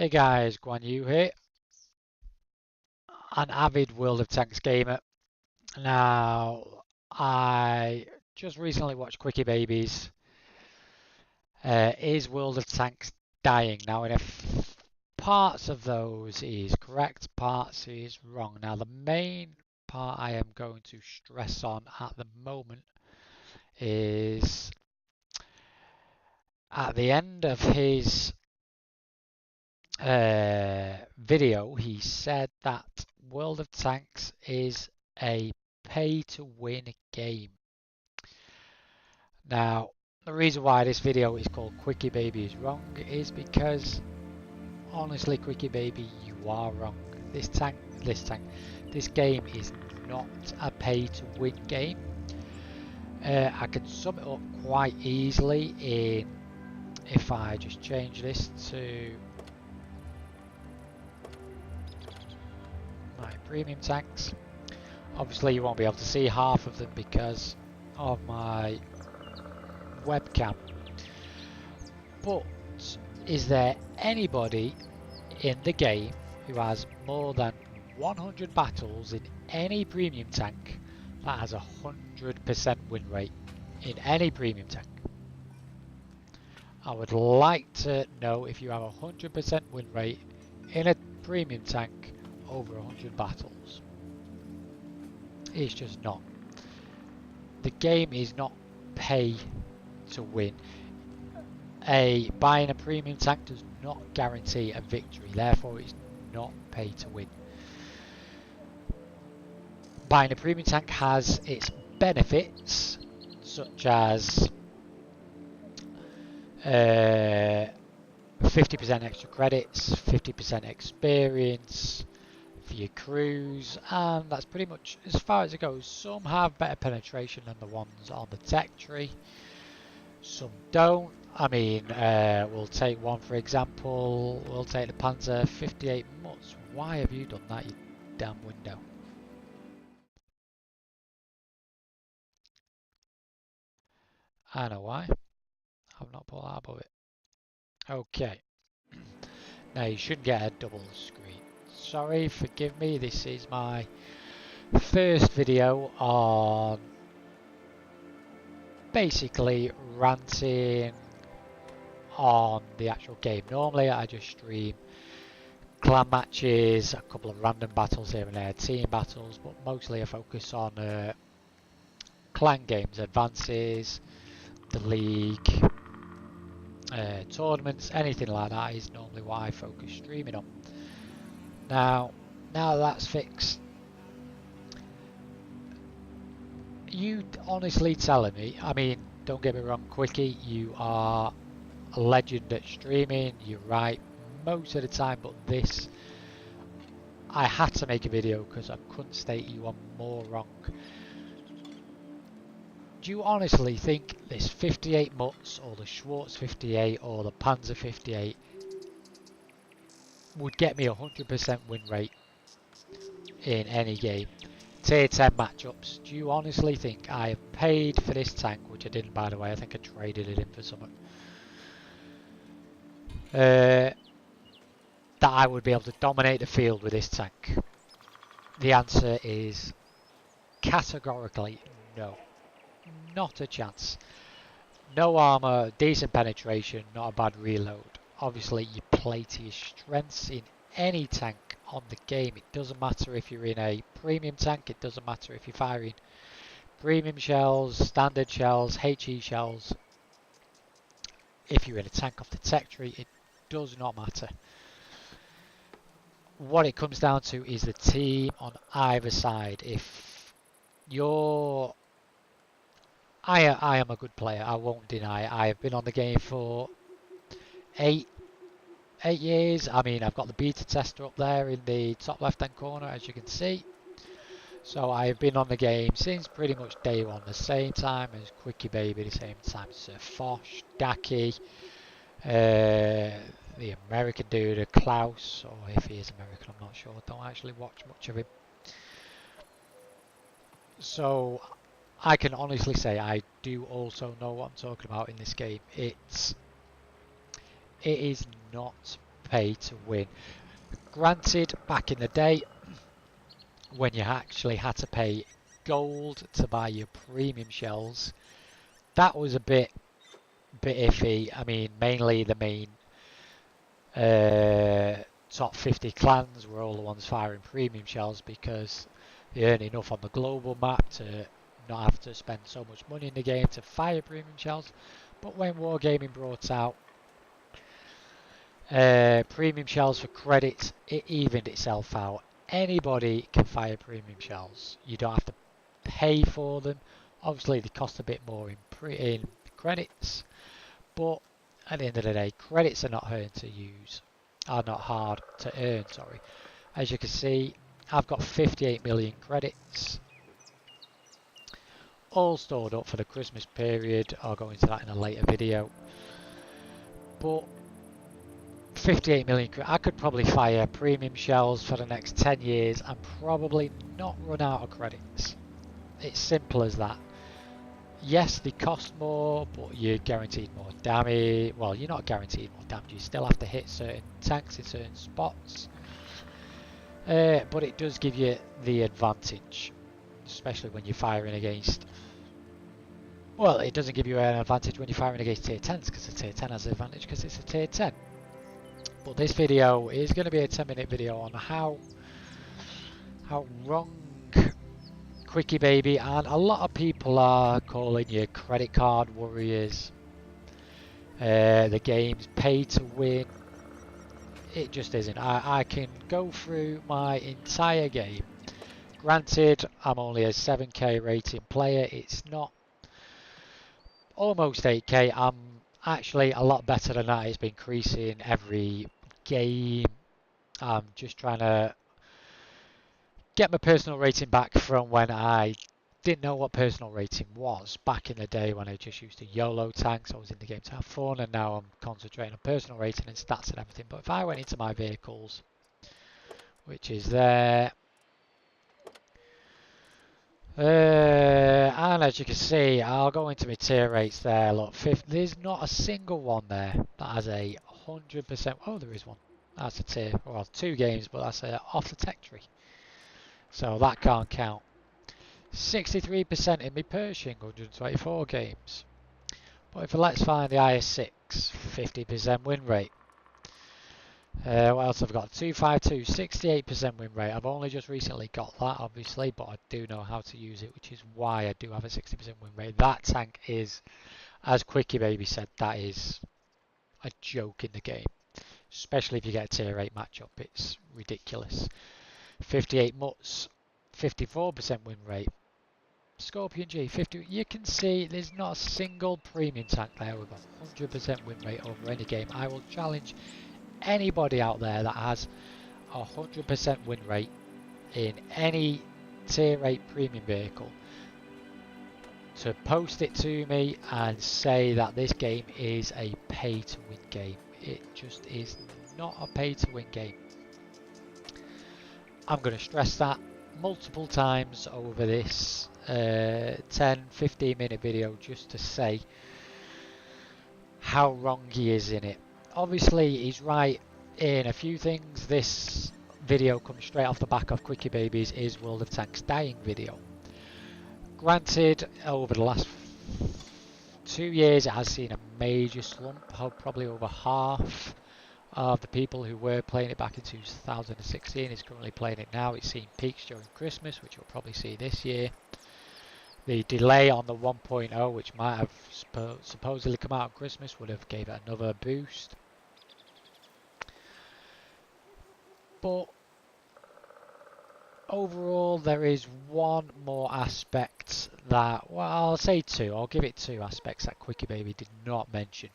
Hey guys, Guan Yu here, an avid World of Tanks gamer. Now, I just recently watched Quickybaby's Is World of Tanks Dying? Now, parts of those is correct, parts is wrong. Now, the main part I am going to stress on at the moment is at the end of his video, he said that World of Tanks is a pay-to-win game. Now, the reason why this video is called Quickybaby is wrong is because, honestly, Quickybaby, you are wrong. This game is not a pay-to-win game. I can sum it up quite easily if I just change this to my premium tanks. Obviously you won't be able to see half of them because of my webcam, but is there anybody in the game who has more than 100 battles in any premium tank that has a 100% win rate in any premium tank? I would like to know if you have a 100% win rate in a premium tank over 100 battles. It's just not. The game is not pay to win. Buying a premium tank does not guarantee a victory, therefore it's not pay to win. Buying a premium tank has its benefits, such as 50% extra credits, 50% experience for your crews, and that's pretty much as far as it goes. Some have better penetration than the ones on the tech tree, some don't. I mean, we'll take one for example. We'll take the Panzer 58 Mutz. Why have you done that, you damn window? I know why. I've not put that above it. Okay. Now you should get a double screen. Sorry, forgive me. This is my first video on basically ranting on the actual game. Normally I just stream clan matches, a couple of random battles here and there, team battles, but mostly I focus on clan games, advances, the league, tournaments, anything like that is normally what I focus streaming on. Now that's fixed, you honestly telling me, I mean, don't get me wrong, Quickie, you are a legend at streaming, you're right most of the time, but this, I had to make a video because I couldn't state you are more wrong. Do you honestly think this 58 Mutz or the Schwarz 58 or the Panzer 58 would get me 100% win rate in any game? Tier 10 matchups, do you honestly think I have paid for this tank, which I didn't by the way, I think I traded it in for something, that I would be able to dominate the field with this tank? The answer is categorically no. Not a chance. No armor, decent penetration, not a bad reload. Obviously you play to your strengths in any tank on the game. It doesn't matter if you're in a premium tank, it doesn't matter if you're firing premium shells, standard shells, HE shells. If you're in a tank off the tech tree, it does not matter. What it comes down to is the team on either side. If you're I am a good player, I won't deny it. I have been on the game for 8 years. I mean, I've got the beta tester up there in the top left hand corner, as you can see. So I have been on the game since pretty much day one, the same time as Quickybaby, the same time as Sir Fosh, Daki, the American dude, Klaus, or if he is American, I'm not sure. I don't actually watch much of him. So I can honestly say I do also know what I'm talking about in this game. It is not pay to win. Granted, back in the day, when you actually had to pay gold to buy your premium shells, that was a bit iffy. I mean, mainly the main top 50 clans were all the ones firing premium shells because they earn enough on the global map to not have to spend so much money in the game to fire premium shells. But when Wargaming brought out premium shells for credits, it evened itself out. Anybody can fire premium shells. You don't have to pay for them. Obviously, they cost a bit more in credits, but at the end of the day, credits are not hard to use, are not hard to earn. Sorry. As you can see, I've got 58 million credits, all stored up for the Christmas period. I'll go into that in a later video. But 58 million, I could probably fire premium shells for the next 10 years and probably not run out of credits. It's simple as that. Yes, they cost more, but you're guaranteed more damage. Well, you're not guaranteed more damage. You still have to hit certain tanks in certain spots. But it does give you the advantage, especially when you're firing against... Well, it doesn't give you an advantage when you're firing against tier 10s, because the tier 10 has an advantage because it's a tier 10. But this video is going to be a 10-minute video on how wrong Quickybaby and a lot of people are calling you credit card warriors. The game's pay to win. It just isn't. I can go through my entire game. Granted, I'm only a 7k rating player. It's not almost 8k. I'm actually a lot better than that. It's been increasing every game. I'm just trying to get my personal rating back from when I didn't know what personal rating was back in the day, when I just used to YOLO tanks. I was in the game to have fun, and now I'm concentrating on personal rating and stats and everything. But if I went into my vehicles, which is there, and as you can see, I'll go into my tier rates there. Look, there's not a single one there that has a 100%. Oh, there is one. That's a tier, well, 2 games, but that's off the tech tree, so that can't count. 63% in me Pershing, 124 games. But if let's find the IS6, 50% win rate. What else have I got? 252, 68% win rate. I've only just recently got that, obviously, but I do know how to use it, which is why I do have a 60% win rate. That tank is, as Quickybaby said, that is a joke in the game. Especially if you get a tier 8 matchup, it's ridiculous. 58 mutts, 54% win rate. Scorpion G, 50. You can see there's not a single premium tank there with a 100% win rate over any game. I will challenge anybody out there that has a 100% win rate in any tier 8 premium vehicle to post it to me and say that this game is a pay to win game. It just is not a pay to win game. I'm going to stress that multiple times over this 10-15 minute video just to say how wrong he is in it. Obviously he's right in a few things. This video comes straight off the back of Quickybaby's Is World of Tanks Dying video. Granted, over the last 2 years it has seen a major slump. Probably over half of the people who were playing it back in 2016 is currently playing it now. It's seen peaks during Christmas, which you'll probably see this year. The delay on the 1.0, which might have supposedly come out on Christmas, would have gave it another boost. But overall, there is one more aspect that, well, I'll say 2. I'll give it 2 aspects that Quickybaby did not mention.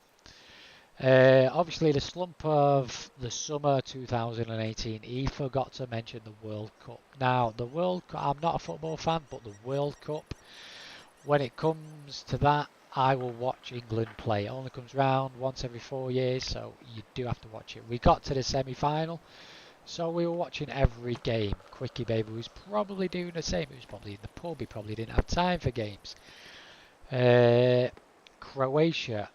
Obviously, the slump of the summer 2018, he forgot to mention the World Cup. Now, the World Cup, I'm not a football fan, but the World Cup, when it comes to that, I will watch England play. It only comes round once every 4 years, so you do have to watch it. We got to the semi-final, so we were watching every game. Quickybaby was probably doing the same. He was probably in the pub. He probably didn't have time for games. Croatia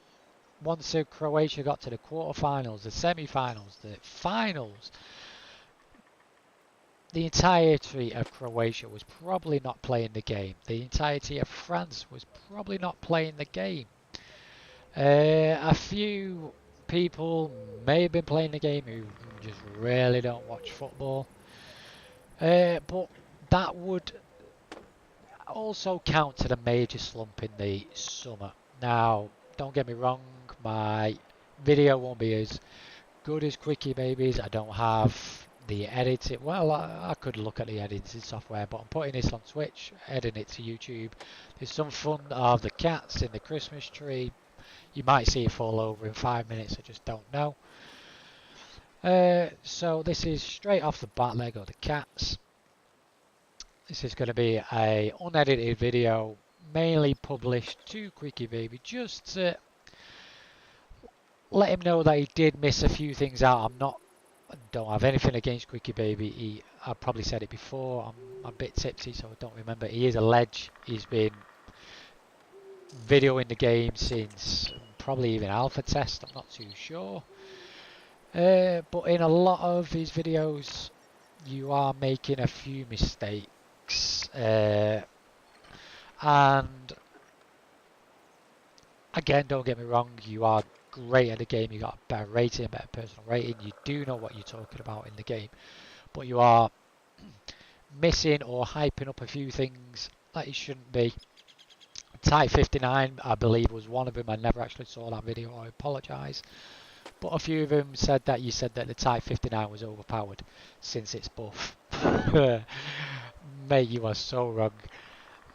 once Croatia got to the quarterfinals, the semi-finals, the finals, the entirety of Croatia was probably not playing the game. The entirety of France was probably not playing the game. A few people may have been playing the game who just really don't watch football. But that would also count to the major slump in the summer. Now, don't get me wrong, my video won't be as good as Quickybaby's. I don't have the editing. Well, I could look at the editing software, but I'm putting this on Twitch, editing it to YouTube. There's some fun of the cats in the Christmas tree. You might see it fall over in 5 minutes, I just don't know. So this is straight off the bat, there go the cats. This is going to be a unedited video, mainly published to Quickybaby, just to let him know that he did miss a few things out. I don't have anything against Quickybaby. I've probably said it before. I'm a bit tipsy, so I don't remember. He is a ledge. He's been videoing the game since probably even alpha test. I'm not too sure. But in a lot of his videos, you are making a few mistakes. And again, don't get me wrong, you are great at the game, you got a better rating, a better personal rating, you do know what you're talking about in the game, but you are missing or hyping up a few things that you shouldn't be. Type 59, I believe, was one of them. I never actually saw that video, I apologise. But a few of them said that you said that the Type 59 was overpowered since it's buff. Mate, you are so wrong.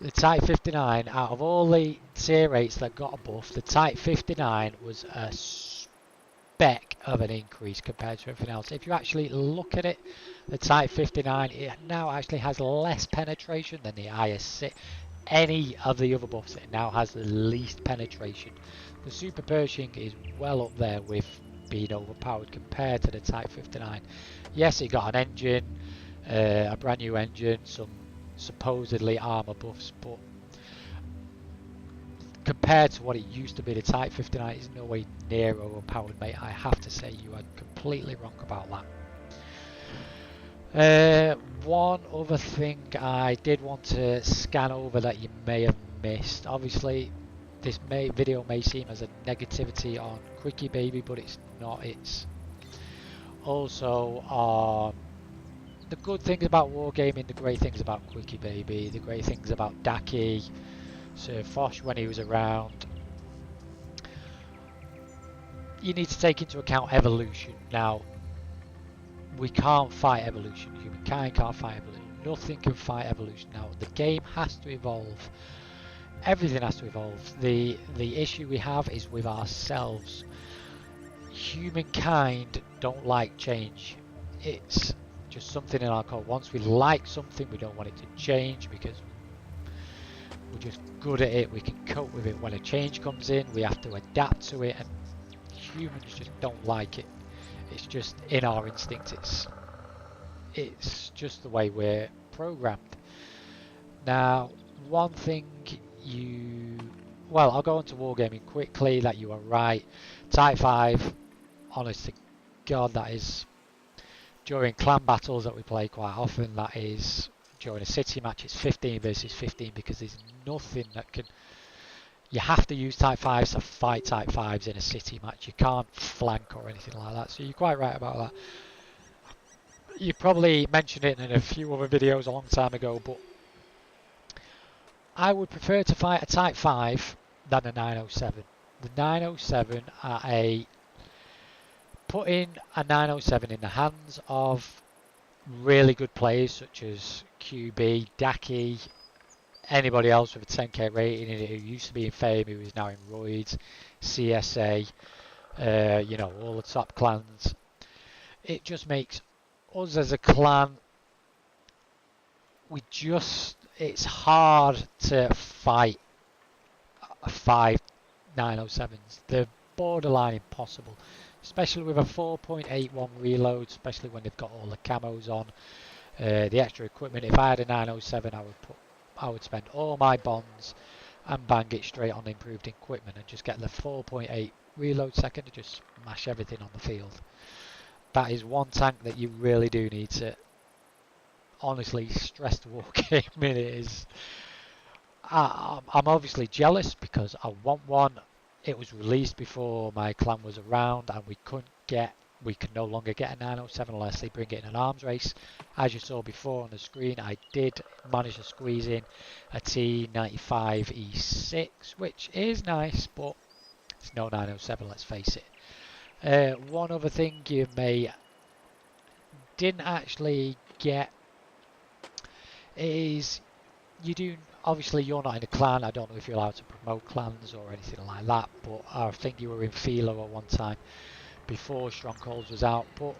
The Type 59, out of all the tier rates that got a buff, the Type 59 was a speck of an increase compared to everything else. If you actually look at it, the Type 59, it now actually has less penetration than the IS6. Any of the other buffs, it now has the least penetration. The Super Pershing is well up there with being overpowered compared to the Type 59. Yes, it got an engine, a brand new engine, some supposedly armor buffs, but compared to what it used to be, the Type 59 is no way near overpowered, mate. I have to say you are completely wrong about that. One other thing I did want to scan over that you may have missed. Obviously, this video may seem as a negativity on Quickybaby, but it's not. It's also on the good things about Wargaming, the great things about Quickybaby, the great things about Daki, Sir Fosh when he was around. You need to take into account evolution. Now, we can't fight evolution. Humankind can't fight evolution. Nothing can fight evolution. Now, the game has to evolve. Everything has to evolve. The issue we have is with ourselves. Humankind don't like change. It's just something in our code. Once we like something, we don't want it to change because we're just good at it. We can cope with it. When a change comes in, we have to adapt to it, and humans just don't like it. It's just in our instinct. It's just the way we're programmed. Now, one thing well, I'll go on to Wargaming quickly, that you are right. Type 5, honest to God, that is during clan battles that we play quite often. That is during a city match, it's 15 versus 15 because there's nothing that can... You have to use Type 5s to fight Type 5s in a city match. You can't flank or anything like that. So you're quite right about that. You probably mentioned it in a few other videos a long time ago, but I would prefer to fight a Type 5 than a 907. The 907 putting a 907 in the hands of really good players such as QB, Daki, anybody else with a 10k rating who used to be in Fame, who is now in Roids, CSA, you know, all the top clans. It just makes us as a clan, it's hard to fight 5 907s. They're borderline impossible, especially with a 4.81 reload, especially when they've got all the camos on, the extra equipment. If I had a 907, I would spend all my bonds and bang it straight on improved equipment and just get the 4.8 reload second to just smash everything on the field. That is one tank that you really do need to honestly stress the war game in. It is. I'm obviously jealous because I want one. It was released before my clan was around, and we can no longer get a 907 unless they bring it in an arms race. As you saw before on the screen, I did manage to squeeze in a T95 E6, which is nice, but it's no 907, let's face it. One other thing you didn't actually get is you do. Obviously, you're not in a clan. I don't know if you're allowed to promote clans or anything like that, but I think you were in Philo at one time before Strongholds was out. But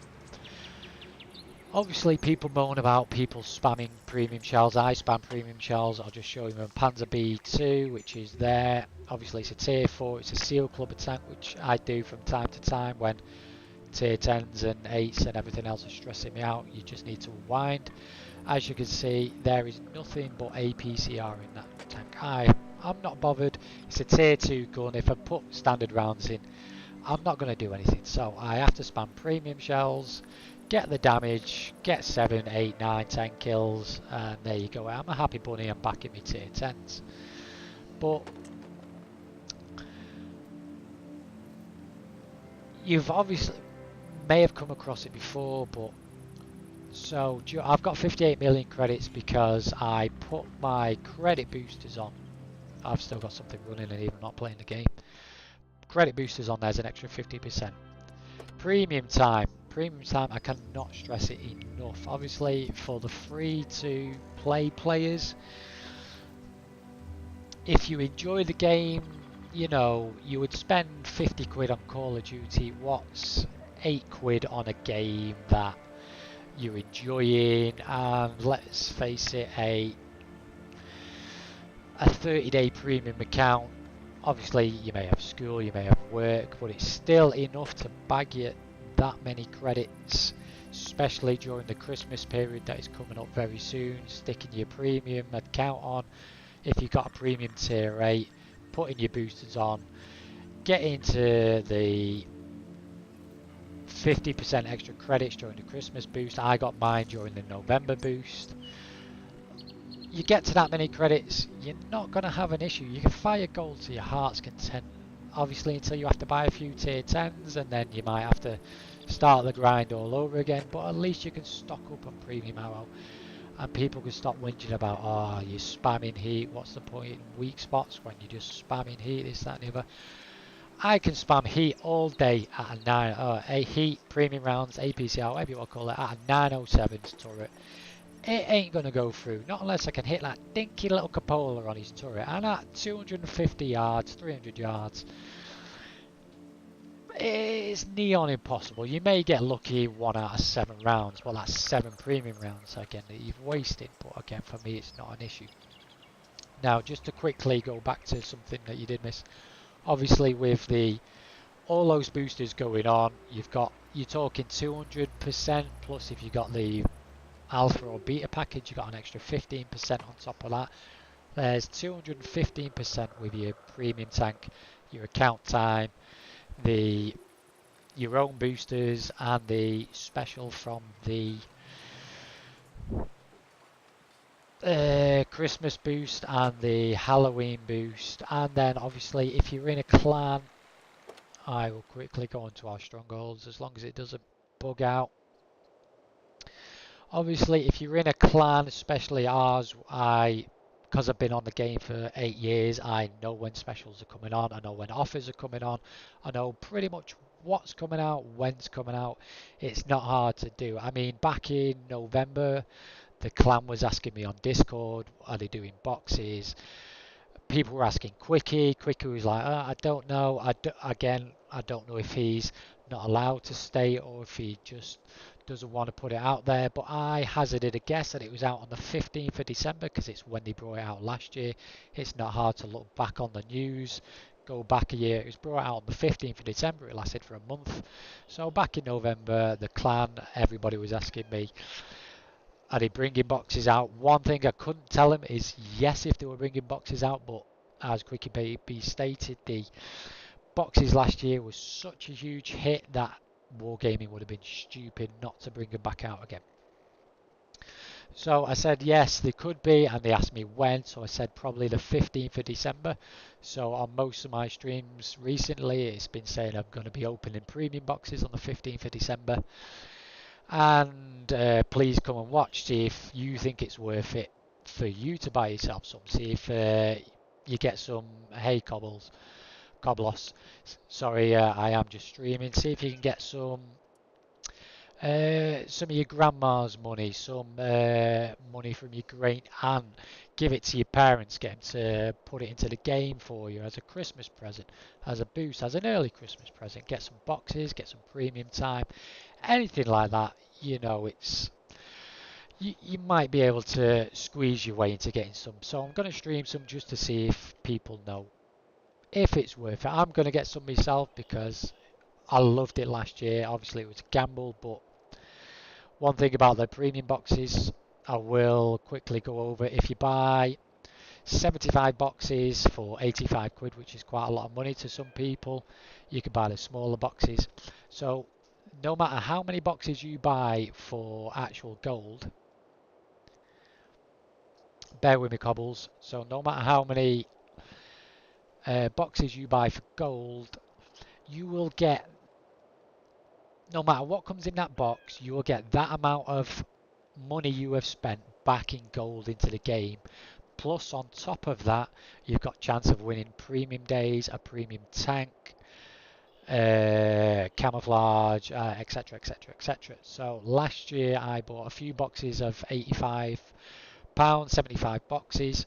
obviously, people moan about people spamming premium shells. I spam premium shells. I'll just show you a Panzer B2, which is there. Obviously, it's a tier 4. It's a Seal Club tank, which I do from time to time when tier 10s and 8s and everything else is stressing me out. You just need to unwind. As you can see, there is nothing but APCR in that tank. I'm not bothered. It's a tier 2 gun. If I put standard rounds in, I'm not going to do anything. So I have to spam premium shells, get the damage, get 7, 8, 9, 10 kills, and there you go. I'm a happy bunny. I'm back in my tier 10s. But you've obviously may have come across it before, but so I've got 58 million credits because I put my credit boosters on. I've still got something running and even not playing the game. Credit boosters on, there's an extra 50%. Premium time, I cannot stress it enough. Obviously for the free to play players, if you enjoy the game, you know, you would spend 50 quid on Call of Duty. What's 8 quid on a game that you're enjoying? And let's face it, a 30-day premium account, obviously you may have school, you may have work, but it's still enough to bag you that many credits, especially during the Christmas period that is coming up very soon. Sticking your premium account on, if you've got a premium tier 8, putting your boosters on, get into the 50% extra credits during the Christmas boost. I got mine during the November boost. You get to that many credits, you're not going to have an issue. You can fire gold to your heart's content. Obviously until you have to buy a few tier 10s, and then you might have to start the grind all over again, but at least you can stock up on premium ammo. And people can stop whinging about, oh, you're spamming heat, what's the point in weak spots when you're just spamming heat, this, that and the other. I can spam heat all day at a heat, premium rounds, APCR, whatever you want to call it, at a 907's turret. It ain't going to go through, not unless I can hit that dinky little cupola on his turret. And at 250 yards, 300 yards, it's neon impossible. You may get lucky 1 out of 7 rounds, well that's 7 premium rounds again that you've wasted, but again for me it's not an issue. Now just to quickly go back to something that you did miss, obviously with all those boosters going on, you're talking 200%, plus if you got the alpha or beta package, you got an extra 15% on top of that. There's 215% with your premium tank, your account time, your own boosters, and the special from the Christmas boost and the Halloween boost. And then obviously if you're in a clan, I will quickly go into our strongholds as long as it doesn't bug out. Obviously if you're in a clan, especially ours, because I've been on the game for 8 years, I know when specials are coming on, I know when offers are coming on, I know pretty much what's coming out, when's coming out. It's not hard to do. I mean, back in November, the clan was asking me on Discord, are they doing boxes? People were asking Quickie was like, I don't know. Again, I don't know if he's not allowed to stay or if he just doesn't want to put it out there, but I hazarded a guess that it was out on the 15th of December because it's when they brought it out last year. It's not hard to look back on the news, go back a year. It was brought out on the 15th of December, it lasted for a month. So back in November, the clan, everybody was asking me, are they bringing boxes out? One thing I couldn't tell them is yes, if they were bringing boxes out, but as Quickybaby stated, the boxes last year was such a huge hit that Wargaming would have been stupid not to bring them back out again. So I said yes, they could be, and they asked me when, so I said probably the 15th of December. So on most of my streams recently, it's been saying I'm going to be opening premium boxes on the 15th of December. And please come and watch, see if you think it's worth it for you to buy yourself some. See if you get some hay coblos. Sorry, I am just streaming. See if you can get some of your grandma's money, some money from your great aunt, give it to your parents, get them to put it into the game for you as a Christmas present, as a boost, as an early Christmas present. Get some boxes, get some premium time, anything like that. You know, it's you might be able to squeeze your way into getting some. So I'm going to stream some just to see if people know if it's worth it. I'm going to get some myself because I loved it last year. Obviously, it was a gamble, but one thing about the premium boxes, I will quickly go over. If you buy 75 boxes for 85 quid, which is quite a lot of money to some people, you can buy the smaller boxes. So no matter how many boxes you buy for actual gold, bear with me cobbles, so no matter how many boxes you buy for gold, you will get, no matter what comes in that box, you will get that amount of money you have spent back in gold into the game. Plus, on top of that, you've got chance of winning premium days, a premium tank, camouflage, etc, etc, etc. So last year I bought a few boxes of £85, 75 boxes.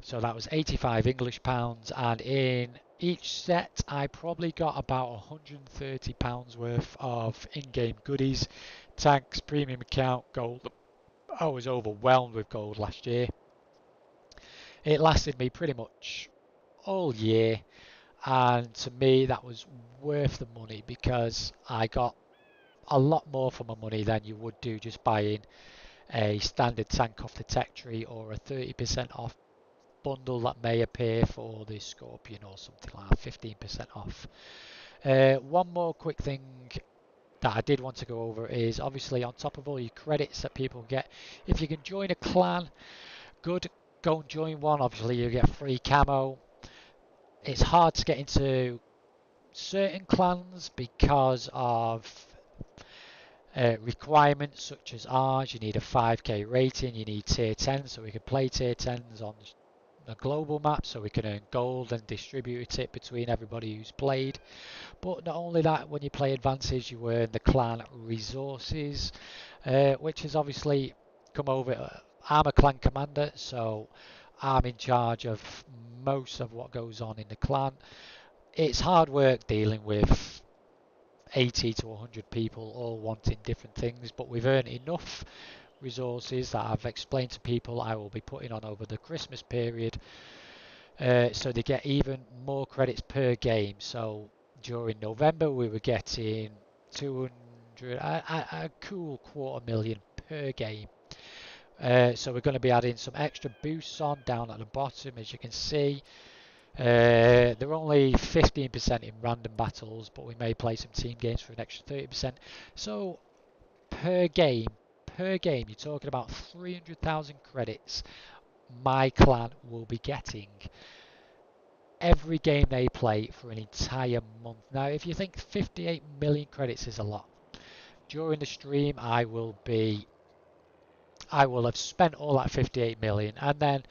So that was 85 English pounds, and in each set I probably got about £130 worth of in-game goodies, tanks, premium account, gold. I was overwhelmed with gold last year. It lasted me pretty much all year, and to me that was worth the money because I got a lot more for my money than you would do just buying a standard tank off the tech tree or a 30% off bundle that may appear for the Scorpion or something like that, 15% off. One more quick thing that I did want to go over is obviously on top of all your credits that people get, if you can join a clan, good, go and join one. Obviously you get free camo. It's hard to get into certain clans because of requirements such as ours. You need a 5k rating, you need tier 10, so we can play tier 10s on a global map so we can earn gold and distribute it between everybody who's played. But not only that, when you play advances you earn the clan resources, which has obviously come over. I'm a clan commander, so I'm in charge of most of what goes on in the clan. It's hard work dealing with 80 to 100 people all wanting different things, but we've earned enough resources that I've explained to people I will be putting on over the Christmas period, so they get even more credits per game. So during November we were getting 200, a cool 250,000 per game. So we're going to be adding some extra boosts on down at the bottom, as you can see. They're only 15% in random battles, but we may play some team games for an extra 30%. So per game, you're talking about 300,000 credits my clan will be getting every game they play for an entire month. Now, if you think 58 million credits is a lot, during the stream I will have spent all that 58 million, and then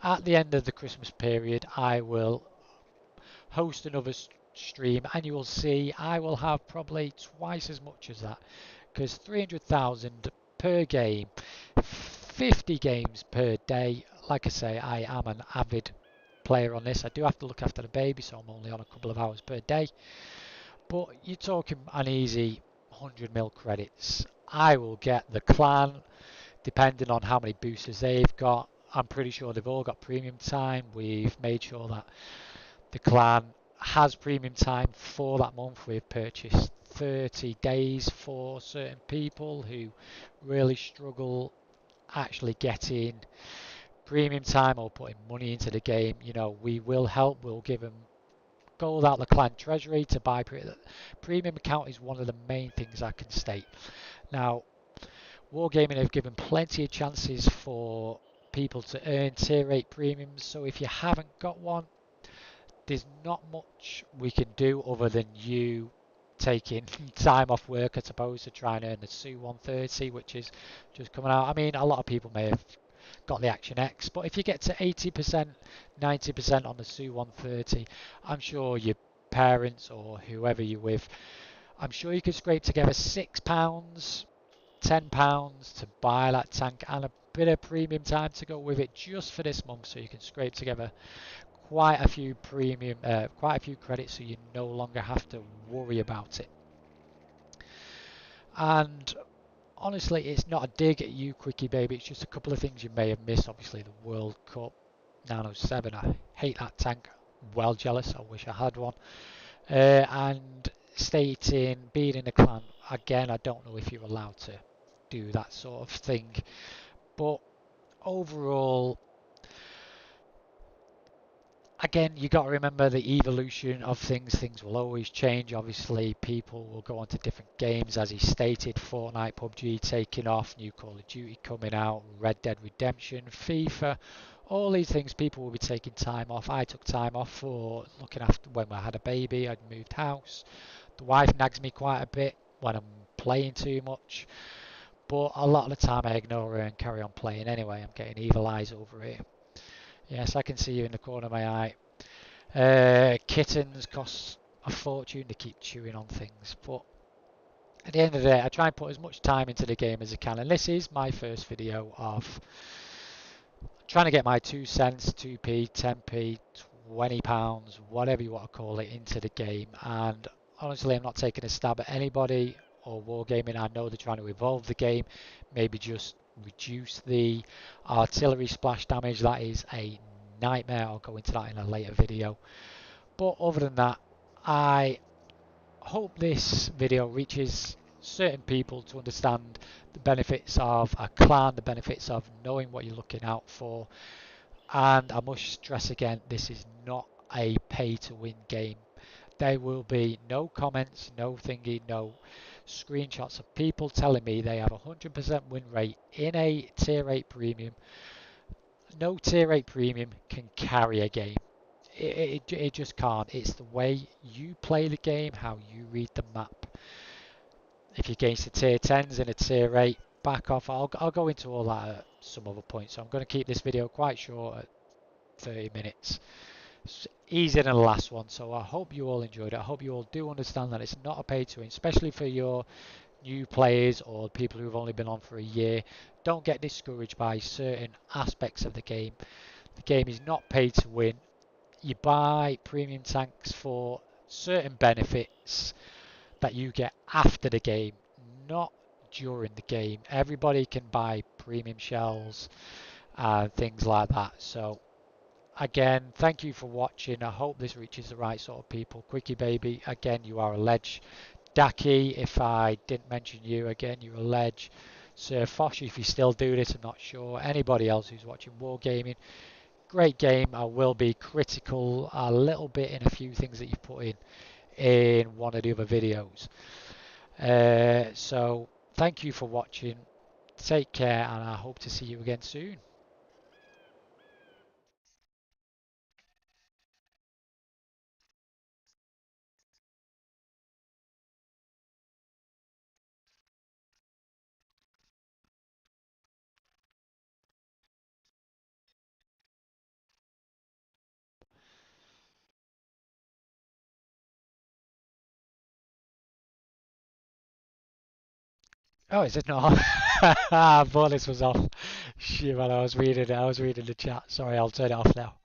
at the end of the Christmas period I will host another stream and you will see I will have probably twice as much as that, because 300,000 per game, 50 games per day. Like I say, I am an avid player on this. I do have to look after the baby, so I'm only on a couple of hours per day, but you're talking an easy 100 mil credits. I will get the clan depending on how many boosters they've got. I'm pretty sure they've all got premium time. We've made sure that the clan has premium time for that month. We've purchased 30 days for certain people who really struggle actually getting premium time or putting money into the game. You know, we will help. We'll give them gold out the clan treasury to buy premium account is one of the main things I can state. Now, Wargaming have given plenty of chances for people to earn tier 8 premiums, so if you haven't got one, there's not much we can do other than you taking time off work, I suppose, to try and earn the SU 130, which is just coming out. I mean, a lot of people may have got the Action X, but if you get to 80%, 90% on the SU 130, I'm sure your parents or whoever you're with, I'm sure you could scrape together £6, £10 to buy that tank and a bit of premium time to go with it just for this month, so you can scrape together quite a few quite a few credits, so you no longer have to worry about it. And honestly, it's not a dig at you, Quickybaby. It's just a couple of things you may have missed. Obviously, the World Cup 907. I hate that tank. Well jealous. I wish I had one. And stating being in the clan again. I don't know if you're allowed to do that sort of thing, but overall, again, you got to remember the evolution of things. Things will always change. Obviously, people will go on to different games, as he stated. Fortnite, PUBG taking off, new Call of Duty coming out, Red Dead Redemption, FIFA. All these things, people will be taking time off. I took time off for looking after when I had a baby. I'd moved house. The wife nags me quite a bit when I'm playing too much, but a lot of the time I ignore her and carry on playing anyway. I'm getting evil eyes over here. Yes, I can see you in the corner of my eye. Kittens cost a fortune to keep chewing on things, but at the end of the day, I try and put as much time into the game as I can, and this is my first video of trying to get my 2 cents, 2p, 10p, £20, whatever you want to call it, into the game. And honestly, I'm not taking a stab at anybody or Wargaming. I know they're trying to evolve the game, maybe just reduce the artillery splash damage. That is a nightmare. I'll go into that in a later video. But other than that, I hope this video reaches certain people to understand the benefits of a clan, the benefits of knowing what you're looking out for. And I must stress again, this is not a pay to win game. There will be no comments, no thingy, no screenshots of people telling me they have a 100% win rate in a tier 8 premium. No tier 8 premium can carry a game. It just can't. It's the way you play the game, how you read the map. If you're against the tier 10s in a tier 8, back off. I'll go into all that at some other point. So I'm going to keep this video quite short at 30 minutes. It's easier than the last one. So I hope you all enjoyed it. I hope you all do understand that it's not a pay to win, especially for your new players or people who've only been on for a year. Don't get discouraged by certain aspects of the game. The game is not pay to win. You buy premium tanks for certain benefits that you get after the game, not during the game. Everybody can buy premium shells and things like that. So again, thank you for watching. I hope this reaches the right sort of people. Quickybaby, again, you are a ledge. Daki, if I didn't mention you, again, you're a ledge. Sir Fosh, if you still do this, I'm not sure. Anybody else who's watching Wargaming, great game. I will be critical a little bit in a few things that you put in one of the other videos. So thank you for watching. Take care, and I hope to see you again soon. Oh, is it not? I thought this was off. Shit, man, I was reading the chat. Sorry, I'll turn it off now.